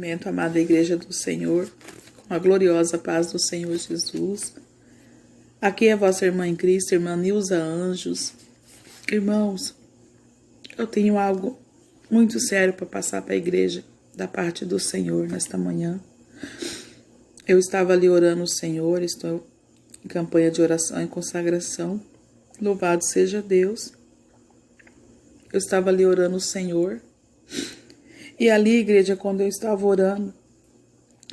Cumprimento a amada Igreja do Senhor, com a gloriosa paz do Senhor Jesus. Aqui é a vossa irmã em Cristo, irmã Nilza Anjos. Irmãos, eu tenho algo muito sério para passar para a igreja da parte do Senhor nesta manhã. Eu estava ali orando o Senhor, estou em campanha de oração e consagração. Louvado seja Deus. Eu estava ali orando o Senhor. E ali, igreja, quando eu estava orando,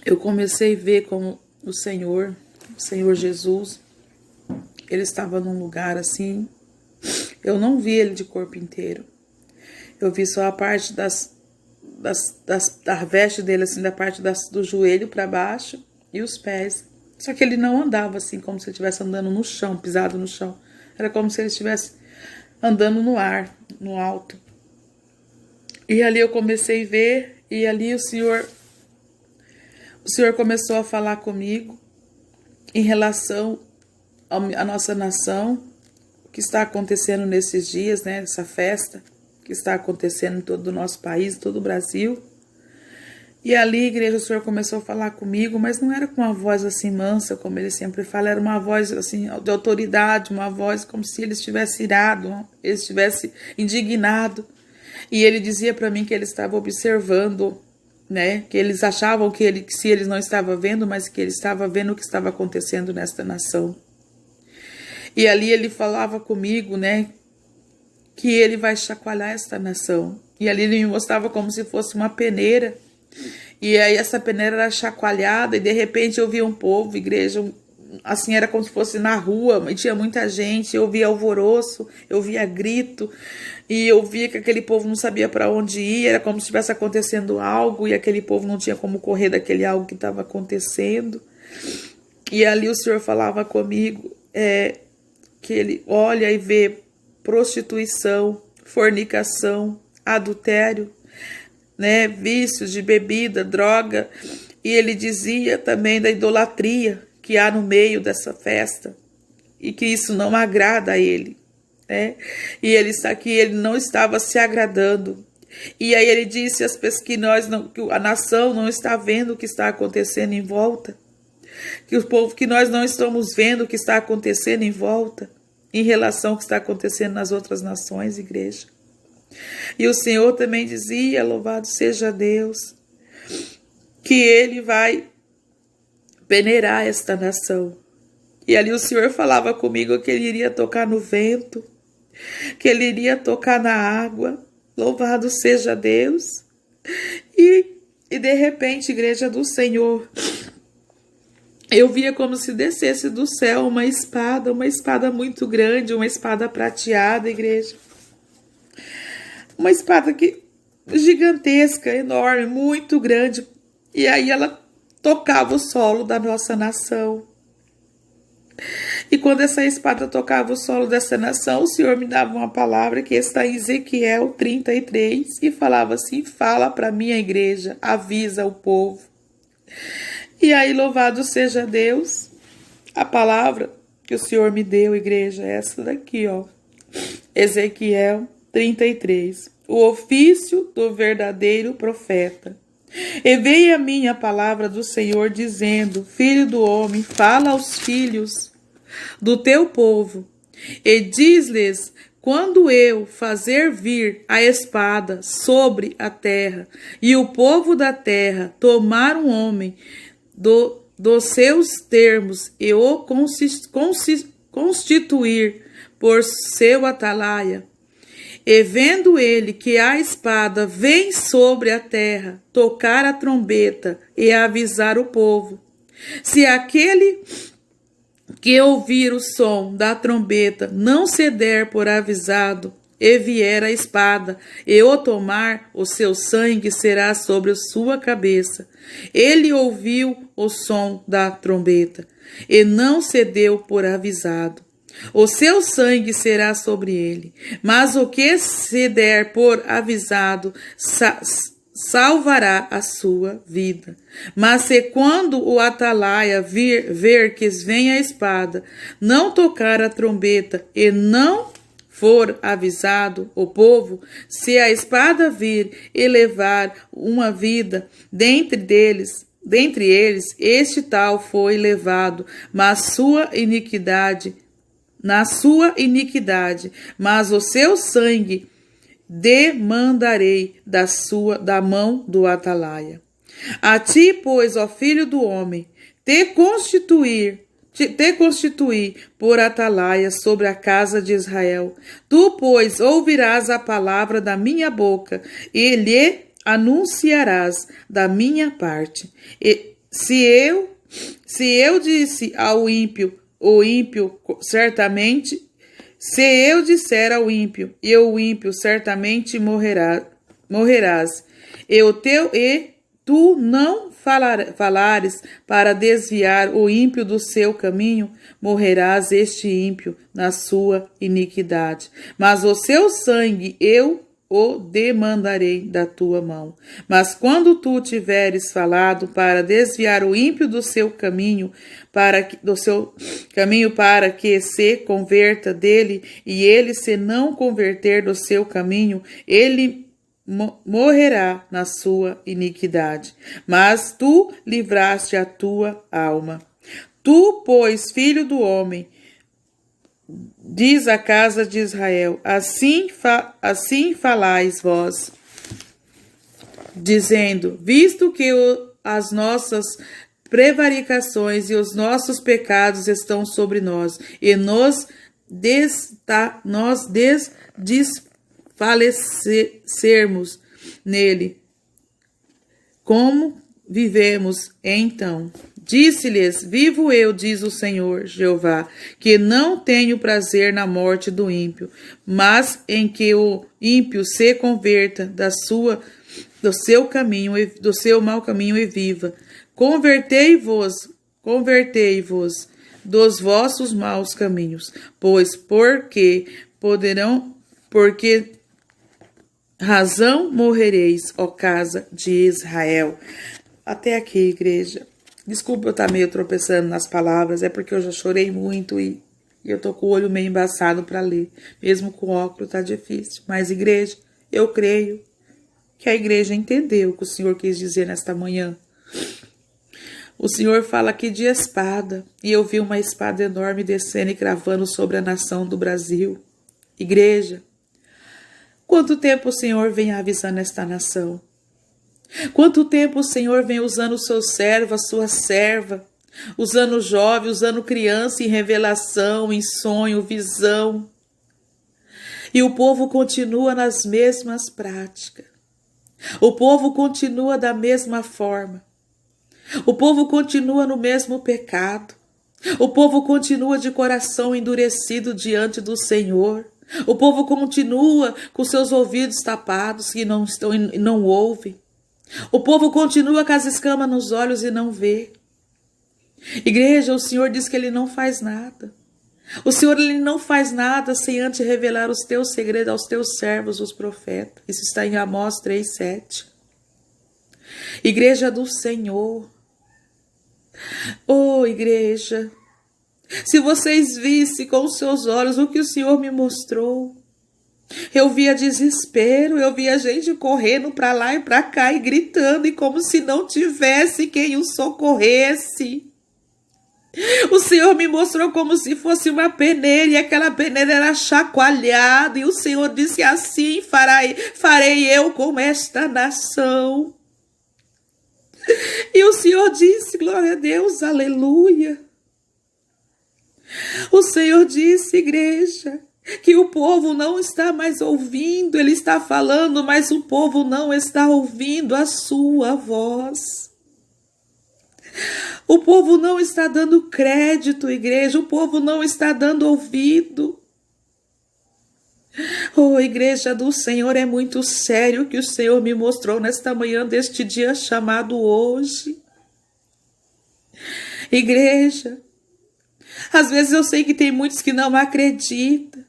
eu comecei a ver como o Senhor Jesus, ele estava num lugar assim. Eu não vi ele de corpo inteiro. Eu vi só a parte da veste dele, assim, da parte do joelho para baixo e os pés. Só que ele não andava assim, como se ele estivesse andando no chão, pisado no chão. Era como se ele estivesse andando no ar, no alto. E ali eu comecei a ver, e ali o Senhor começou a falar comigo em relação à nossa nação, o que está acontecendo nesses dias, né? Essa festa que está acontecendo em todo o nosso país, todo o Brasil. E ali, igreja, o Senhor começou a falar comigo, mas não era com uma voz assim mansa, como ele sempre fala, era uma voz assim de autoridade, uma voz como se ele estivesse irado, ele estivesse indignado. E ele dizia para mim que ele estava observando, né, que eles achavam que se eles não estavam vendo, mas que ele estava vendo o que estava acontecendo nesta nação. E ali ele falava comigo, né, que ele vai chacoalhar esta nação. E ali ele me mostrava como se fosse uma peneira. E aí essa peneira era chacoalhada e de repente eu via um povo, igreja, assim, era como se fosse na rua, e tinha muita gente, eu via alvoroço, eu via grito, e eu via que aquele povo não sabia para onde ir, era como se estivesse acontecendo algo, e aquele povo não tinha como correr daquele algo que estava acontecendo. E ali o Senhor falava comigo, que ele olha e vê prostituição, fornicação, adultério, né, vícios de bebida, droga, e ele dizia também da idolatria que há no meio dessa festa, e que isso não agrada a ele, né? E ele está aqui, ele não estava se agradando. E aí ele disse que a nação não está vendo o que está acontecendo em volta, que nós não estamos vendo o que está acontecendo em volta, em relação ao que está acontecendo nas outras nações, igreja. E o Senhor também dizia, louvado seja Deus, que ele vai peneirar esta nação. E ali o Senhor falava comigo que ele iria tocar no vento, que ele iria tocar na água, louvado seja Deus. E de repente, igreja do Senhor, eu via como se descesse do céu uma espada muito grande, uma espada prateada, igreja. Uma espada gigantesca, enorme, muito grande. E aí ela tocava o solo da nossa nação. E quando essa espada tocava o solo dessa nação, o Senhor me dava uma palavra que está em Ezequiel 33 e falava assim: fala para a minha igreja, avisa o povo. E aí, louvado seja Deus, a palavra que o Senhor me deu, igreja, é essa daqui, ó. Ezequiel 33. O ofício do verdadeiro profeta. E veio a mim a palavra do Senhor dizendo: filho do homem, fala aos filhos do teu povo e diz-lhes: quando eu fazer vir a espada sobre a terra e o povo da terra tomar um homem dos seus termos e o constituir por seu atalaia, e vendo ele que a espada vem sobre a terra, tocar a trombeta e avisar o povo. Se aquele que ouvir o som da trombeta não se der por avisado, e vier a espada, e o tomar, o seu sangue será sobre a sua cabeça. Ele ouviu o som da trombeta, e não se deu por avisado. O seu sangue será sobre ele, mas o que se der por avisado salvará a sua vida. Mas se quando o atalaia ver que vem a espada, não tocar a trombeta e não for avisado o povo, se a espada vir e levar uma vida dentre eles, este tal foi levado, mas na sua iniquidade, mas o seu sangue demandarei da mão do atalaia. A ti, pois, ó filho do homem, te constitui por atalaia sobre a casa de Israel. Tu, pois, ouvirás a palavra da minha boca e lhe anunciarás da minha parte. E se eu disse ao ímpio, o ímpio certamente, se eu disser ao ímpio, e o ímpio certamente morrerás, e tu não falares para desviar o ímpio do seu caminho, morrerás este ímpio na sua iniquidade. Mas o seu sangue eu o demandarei da tua mão. Mas quando tu tiveres falado para desviar o ímpio do seu caminho, para que se converta dele, e ele se não converter do seu caminho, ele morrerá na sua iniquidade. Mas tu livraste a tua alma. Tu, pois, filho do homem, diz a casa de Israel, assim falais vós, dizendo, visto que as nossas prevaricações e os nossos pecados estão sobre nós, e nós desfalecermos nele, como vivemos então? Disse-lhes, vivo eu, diz o Senhor Jeová, que não tenho prazer na morte do ímpio, mas em que o ímpio se converta do seu mau caminho e viva. Convertei-vos dos vossos maus caminhos, pois porque razão morrereis, ó casa de Israel. Até aqui, igreja. Desculpa eu estar meio tropeçando nas palavras, é porque eu já chorei muito e eu tô com o olho meio embaçado para ler. Mesmo com óculos tá difícil. Mas, igreja, eu creio que a igreja entendeu o que o Senhor quis dizer nesta manhã. O Senhor fala aqui de espada, e eu vi uma espada enorme descendo e cravando sobre a nação do Brasil. Igreja, quanto tempo o Senhor vem avisando esta nação? Quanto tempo o Senhor vem usando o seu servo, a sua serva, usando jovem, usando criança em revelação, em sonho, visão. E o povo continua nas mesmas práticas. O povo continua da mesma forma. O povo continua no mesmo pecado. O povo continua de coração endurecido diante do Senhor. O povo continua com seus ouvidos tapados e não ouvem. O povo continua com as escamas nos olhos e não vê. Igreja, o Senhor diz que Ele não faz nada. O Senhor, Ele não faz nada sem antes revelar os teus segredos aos teus servos, os profetas. Isso está em Amós 3:7. Igreja do Senhor. Oh, igreja, se vocês vissem com os seus olhos o que o Senhor me mostrou, eu via desespero, eu via gente correndo para lá e para cá e gritando, e como se não tivesse quem o socorresse. O Senhor me mostrou como se fosse uma peneira, e aquela peneira era chacoalhada, e o Senhor disse, assim farei eu com esta nação. E o Senhor disse, glória a Deus, aleluia. O Senhor disse, igreja, que o povo não está mais ouvindo, Ele está falando, mas o povo não está ouvindo a sua voz. O povo não está dando crédito, igreja, o povo não está dando ouvido. Oh, igreja do Senhor, é muito sério o que o Senhor me mostrou nesta manhã deste dia chamado hoje. Igreja, às vezes eu sei que tem muitos que não acreditam,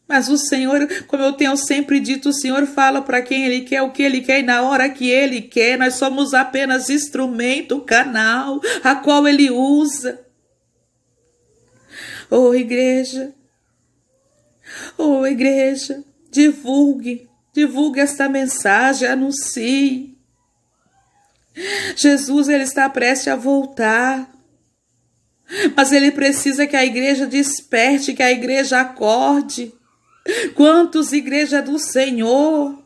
mas o Senhor, como eu tenho sempre dito, o Senhor fala para quem Ele quer, o que Ele quer e na hora que Ele quer. Nós somos apenas instrumento, canal, a qual Ele usa. Oh, igreja, Oh, igreja, divulgue esta mensagem, anuncie. Jesus, ele está prestes a voltar, mas ele precisa que a igreja desperte, que a igreja acorde. Quantos igreja do Senhor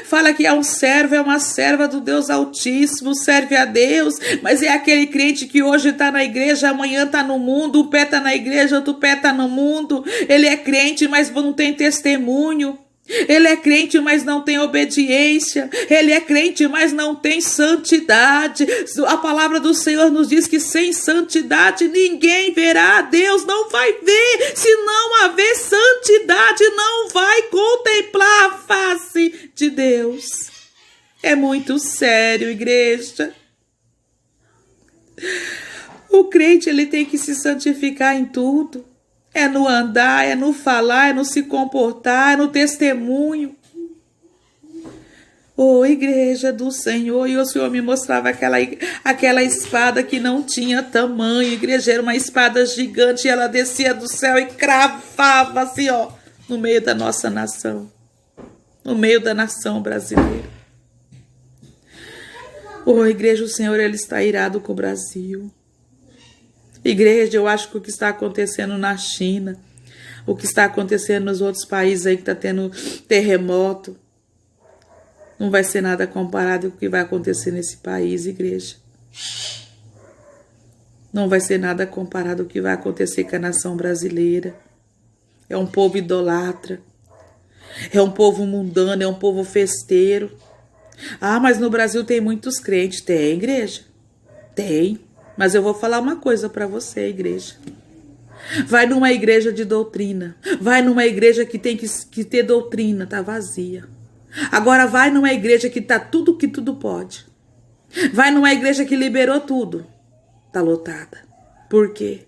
fala que é um servo, é uma serva do Deus Altíssimo, serve a Deus, mas é aquele crente que hoje está na igreja, amanhã está no mundo, um pé está na igreja, outro pé está no mundo. Ele é crente, mas não tem testemunho. Ele é crente, mas não tem obediência. Ele é crente, mas não tem santidade. A palavra do Senhor nos diz que sem santidade ninguém verá a Deus, não vai ver. Se não haver santidade, não vai contemplar a face de Deus. É muito sério, igreja. O crente, ele tem que se santificar em tudo. É no andar, é no falar, é no se comportar, é no testemunho. Oh, igreja do Senhor, e o Senhor me mostrava aquela espada que não tinha tamanho. Igreja, era uma espada gigante, e ela descia do céu e cravava assim, ó, no meio da nossa nação. No meio da nação brasileira. Oh, igreja, o Senhor, ele está irado com o Brasil. Igreja, eu acho que o que está acontecendo na China, o que está acontecendo nos outros países aí que está tendo terremoto, não vai ser nada comparado com o que vai acontecer nesse país, igreja. Não vai ser nada comparado com o que vai acontecer com a nação brasileira. É um povo idolatra, é um povo mundano, é um povo festeiro. Ah, mas no Brasil tem muitos crentes. Tem, igreja? Tem. Mas eu vou falar uma coisa para você, igreja. Vai numa igreja de doutrina. Vai numa igreja que tem que ter doutrina, tá vazia. Agora vai numa igreja que tá tudo que tudo pode. Vai numa igreja que liberou tudo. Tá lotada. Por quê?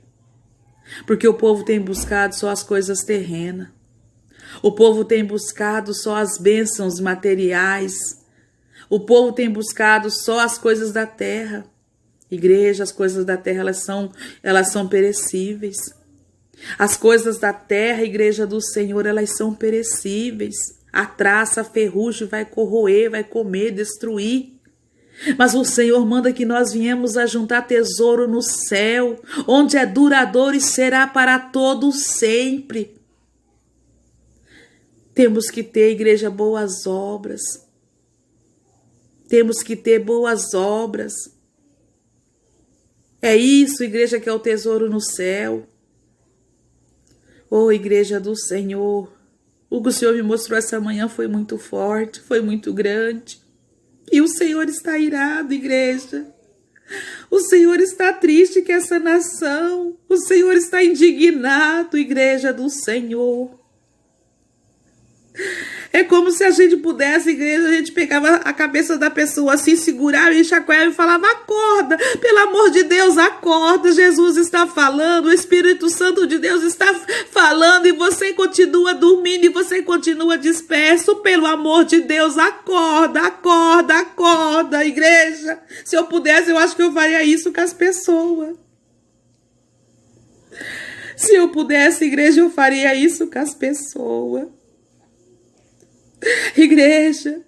Porque o povo tem buscado só as coisas terrenas. O povo tem buscado só as bênçãos materiais. O povo tem buscado só as coisas da terra. Igreja, as coisas da terra, elas são perecíveis. As coisas da terra, igreja do Senhor, elas são perecíveis. A traça, a ferrugem vai corroer, vai comer, destruir. Mas o Senhor manda que nós viemos a juntar tesouro no céu, onde é duradouro e será para todos sempre. Temos que ter, igreja, boas obras. Temos que ter boas obras. É isso, igreja, que é o tesouro no céu. Oh, igreja do Senhor, o que o Senhor me mostrou essa manhã foi muito forte, foi muito grande. E o Senhor está irado, igreja. O Senhor está triste com essa nação. O Senhor está indignado, igreja do Senhor. É como se a gente pudesse, igreja, a gente pegava a cabeça da pessoa assim, segurava e chacoalhava e falava: acorda, pelo amor de Deus, acorda, Jesus está falando, o Espírito Santo de Deus está falando e você continua dormindo e você continua disperso, pelo amor de Deus, acorda, acorda, acorda, igreja. Se eu pudesse, eu acho que eu faria isso com as pessoas. Se eu pudesse, igreja, eu faria isso com as pessoas. Igreja,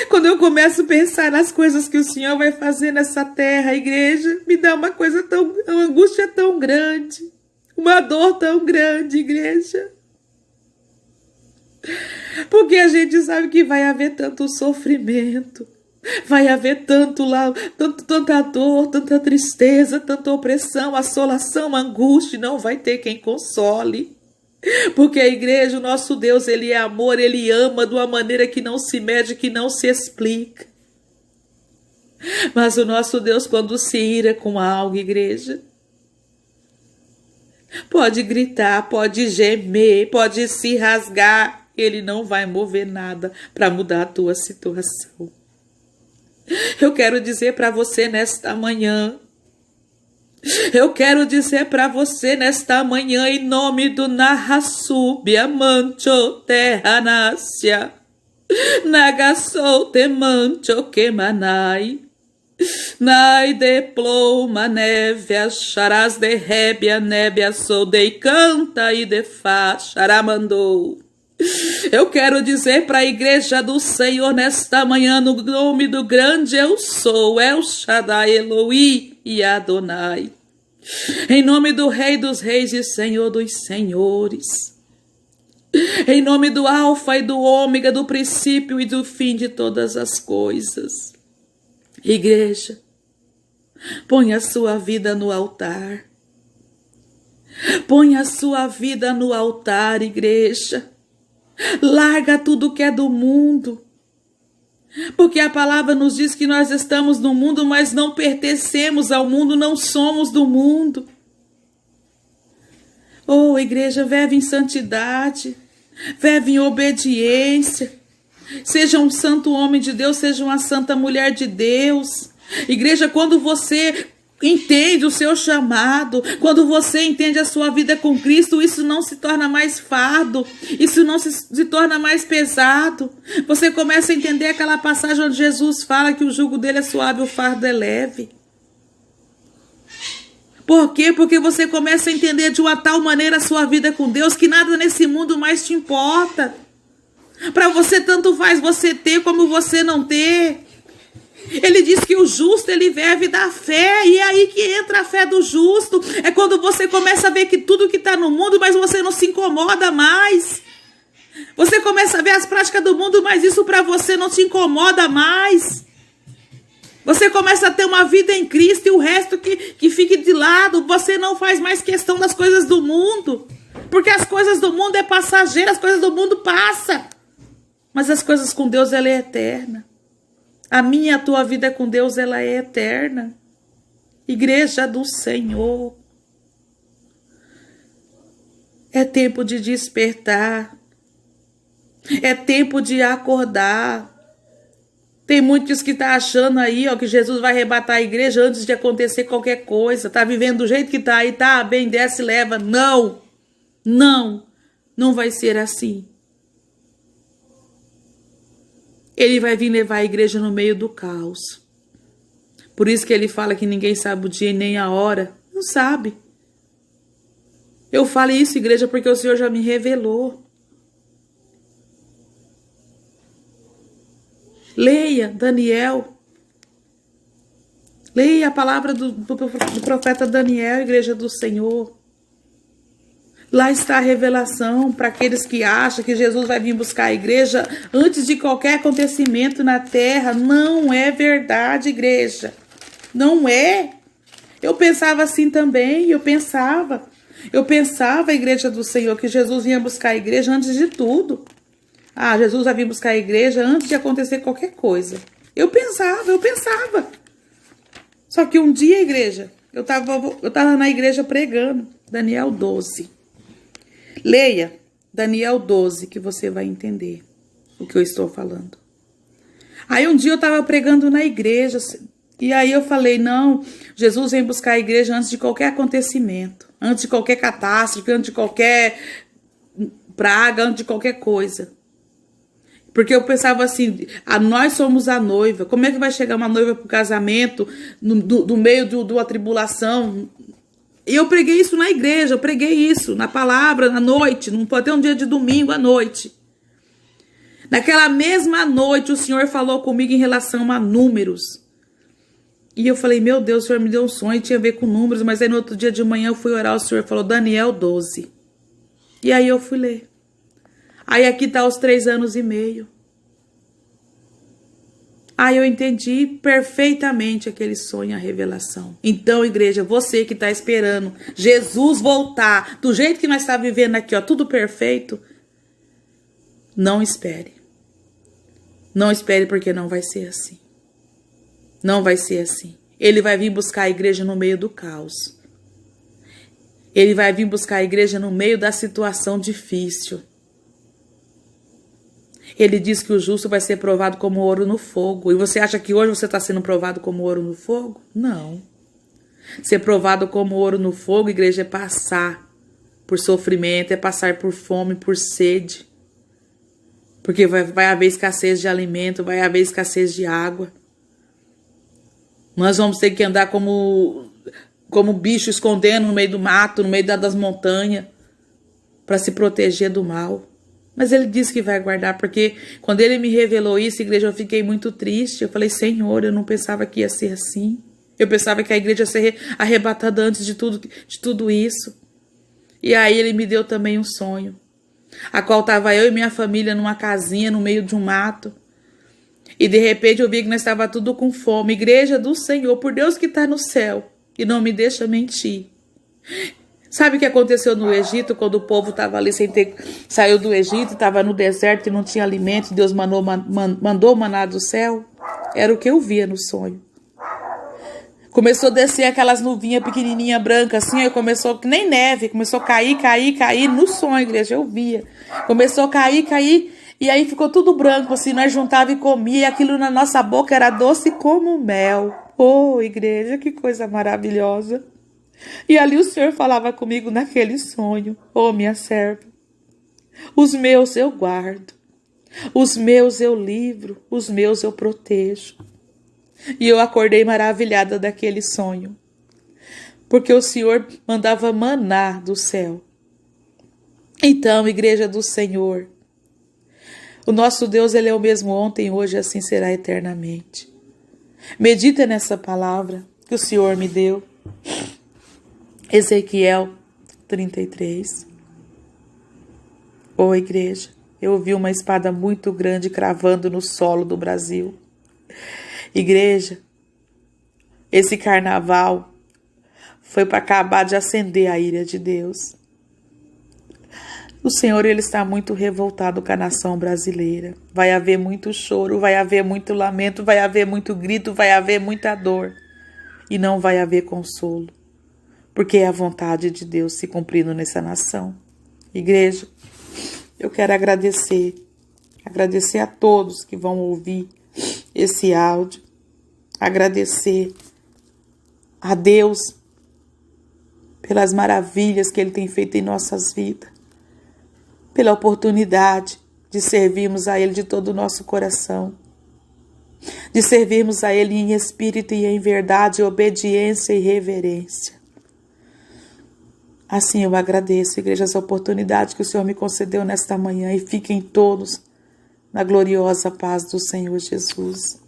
quando eu começo a pensar nas coisas que o Senhor vai fazer nessa terra, igreja, me dá uma angústia tão grande, uma dor tão grande, igreja. Porque a gente sabe que vai haver tanto sofrimento, vai haver tanta dor, tanta tristeza, tanta opressão, assolação, angústia, não vai ter quem console. Porque a igreja, o nosso Deus, ele é amor, ele ama de uma maneira que não se mede, que não se explica. Mas o nosso Deus, quando se ira com algo, igreja, pode gritar, pode gemer, pode se rasgar, ele não vai mover nada para mudar a tua situação. Eu quero dizer para você nesta manhã, eu quero dizer para você nesta manhã, em nome do Nahasubia Mancho Terranácia, Nagasou Temancho Kemanai. Nai de ploma, névia, charás de rébia, nébia, sou de canta e de fá, charamandou. Eu quero dizer para a igreja do Senhor nesta manhã, no nome do grande eu sou, El Shaddai, Eloí e Adonai. Em nome do Rei dos Reis e Senhor dos Senhores. Em nome do Alfa e do Ômega, do princípio e do fim de todas as coisas. Igreja, põe a sua vida no altar. Põe a sua vida no altar, igreja. Larga tudo que é do mundo. Porque a palavra nos diz que nós estamos no mundo, mas não pertencemos ao mundo, não somos do mundo. Oh, igreja, vive em santidade, vive em obediência. Seja um santo homem de Deus, seja uma santa mulher de Deus. Igreja, quando você entende o seu chamado, quando você entende a sua vida com Cristo, isso não se torna mais fardo, isso não se torna mais pesado. Você começa a entender aquela passagem onde Jesus fala que o jugo dele é suave, o fardo é leve. Por quê? Porque você começa a entender de uma tal maneira a sua vida com Deus que nada nesse mundo mais te importa. Para você tanto faz você ter como você não ter. Ele diz que o justo, ele vive da fé, e é aí que entra a fé do justo. É quando você começa a ver que tudo que está no mundo, mas você não se incomoda mais. Você começa a ver as práticas do mundo, mas isso para você não te incomoda mais. Você começa a ter uma vida em Cristo e o resto que fique de lado. Você não faz mais questão das coisas do mundo, porque as coisas do mundo é passageira, as coisas do mundo passam. Mas as coisas com Deus, ela é eterna. A minha e a tua vida com Deus, ela é eterna. Igreja do Senhor. É tempo de despertar. É tempo de acordar. Tem muitos que estão achando aí, ó, que Jesus vai arrebatar a igreja antes de acontecer qualquer coisa. Tá vivendo do jeito que tá aí, tá bem, desce e leva. Não, não vai ser assim. Ele vai vir levar a igreja no meio do caos. Por isso que ele fala que ninguém sabe o dia e nem a hora. Não sabe. Eu falo isso, igreja, porque o Senhor já me revelou. Leia Daniel. Leia a palavra do profeta Daniel, igreja do Senhor. Lá está a revelação para aqueles que acham que Jesus vai vir buscar a igreja antes de qualquer acontecimento na terra. Não é verdade, igreja. Não é. Eu pensava assim também, eu pensava, igreja do Senhor, que Jesus vinha buscar a igreja antes de tudo. Ah, Jesus vai vir buscar a igreja antes de acontecer qualquer coisa. Eu pensava. Só que um dia, igreja, eu tava na igreja pregando, Daniel 12. Leia Daniel 12, que você vai entender o que eu estou falando. Aí um dia eu estava pregando na igreja, e aí eu falei, não, Jesus vem buscar a igreja antes de qualquer acontecimento, antes de qualquer catástrofe, antes de qualquer praga, antes de qualquer coisa. Porque eu pensava assim, nós somos a noiva, como é que vai chegar uma noiva para o casamento, no meio de uma tribulação? E eu preguei isso na igreja, eu preguei isso na palavra, na noite, não pode ter um dia de domingo à noite. Naquela mesma noite, o Senhor falou comigo em relação a números. E eu falei, meu Deus, o Senhor me deu um sonho, tinha a ver com números, mas aí no outro dia de manhã eu fui orar, o Senhor falou, Daniel 12. E aí eu fui ler. Aí aqui está os 3 anos e meio. Aí eu entendi perfeitamente aquele sonho, a revelação. Então, igreja, você que está esperando Jesus voltar, do jeito que nós estamos vivendo aqui, ó, tudo perfeito, não espere. Não espere, porque não vai ser assim. Não vai ser assim. Ele vai vir buscar a igreja no meio do caos. Ele vai vir buscar a igreja no meio da situação difícil. Ele diz que o justo vai ser provado como ouro no fogo. E você acha que hoje você está sendo provado como ouro no fogo? Não. Ser provado como ouro no fogo, igreja, é passar por sofrimento, é passar por fome, por sede. Porque vai haver escassez de alimento, vai haver escassez de água. Nós vamos ter que andar como bicho escondendo no meio do mato, no meio das montanhas, para se proteger do mal. Mas ele disse que vai guardar, porque quando ele me revelou isso, igreja, eu fiquei muito triste. Eu falei, Senhor, eu não pensava que ia ser assim. Eu pensava que a igreja ia ser arrebatada antes de tudo isso. E aí ele me deu também um sonho, a qual estava eu e minha família numa casinha no meio de um mato. E de repente eu vi que nós estava tudo com fome. Igreja do Senhor, por Deus que está no céu, e não me deixa mentir. Sabe o que aconteceu no Egito, quando o povo estava ali saiu do Egito, estava no deserto e não tinha alimento, Deus mandou o maná do céu? Era o que eu via no sonho. Começou a descer aquelas nuvinhas pequenininhas brancas, assim, aí começou, que nem neve, começou a cair no sonho, igreja, eu via. Começou a cair, e aí ficou tudo branco, assim, nós juntava e comia, e aquilo na nossa boca era doce como mel. Oh, igreja, que coisa maravilhosa. E ali o Senhor falava comigo naquele sonho, oh, minha serva, os meus eu guardo, os meus eu livro, os meus eu protejo. E eu acordei maravilhada daquele sonho, porque o Senhor mandava maná do céu. Então, igreja do Senhor, o nosso Deus, ele é o mesmo ontem, hoje, assim será eternamente. Medita nessa palavra que o Senhor me deu. Ezequiel 33. Ô, igreja, eu vi uma espada muito grande cravando no solo do Brasil. Igreja, esse carnaval foi para acabar de acender a ira de Deus. O Senhor, ele está muito revoltado com a nação brasileira. Vai haver muito choro, vai haver muito lamento, vai haver muito grito, vai haver muita dor. E não vai haver consolo, porque é a vontade de Deus se cumprindo nessa nação. Igreja, eu quero agradecer a todos que vão ouvir esse áudio, agradecer a Deus pelas maravilhas que Ele tem feito em nossas vidas, pela oportunidade de servirmos a Ele de todo o nosso coração, de servirmos a Ele em espírito e em verdade, obediência e reverência. Assim eu agradeço, igreja, essa oportunidade que o Senhor me concedeu nesta manhã, e fiquem todos na gloriosa paz do Senhor Jesus.